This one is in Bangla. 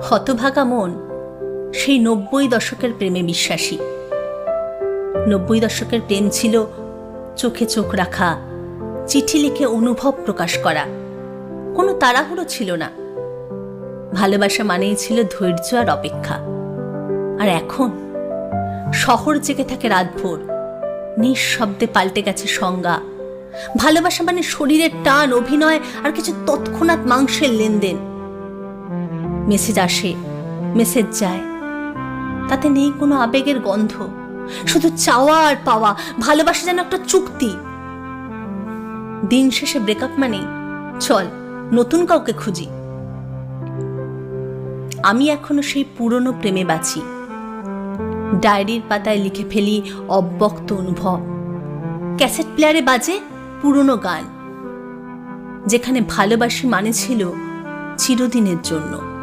হতভাগা মন সেই 90 দশকের প্রেমে বিশ্বাসী। 90 দশকের প্রেম ছিল চোখে চোখ রাখা, চিঠি লিখে অনুভব প্রকাশ করা, কোনো তাড়াহুড়ো ছিল না। ভালোবাসা মানেই ছিল ধৈর্য আর অপেক্ষা। আর এখন শহর জেগে থাকে রাতভর, নিঃশব্দে পাল্টে গেছে সংজ্ঞা। ভালোবাসা মানে শরীরের টান, অভিনয় আর কিছু তৎক্ষণাৎ মাংসের লেনদেন। মেসেজ আসে, মেসেজ যায়, তাতে নেই কোনো আবেগের গন্ধ, শুধু চাওয়া আর পাওয়া। ভালোবাসা যেন একটা চুক্তি। দিন শেষে ব্রেকআপ মানে চল নতুন কাউকে খুঁজি। আমি এখনো সেই পুরনো প্রেমে বাঁচি। ডায়েরির পাতায় লিখে ফেলি অব্যক্ত অনুভব। ক্যাসেট প্লেয়ারে বাজে পুরনো গান, যেখানে ভালোবাসি মানে ছিল চিরদিনের জন্য।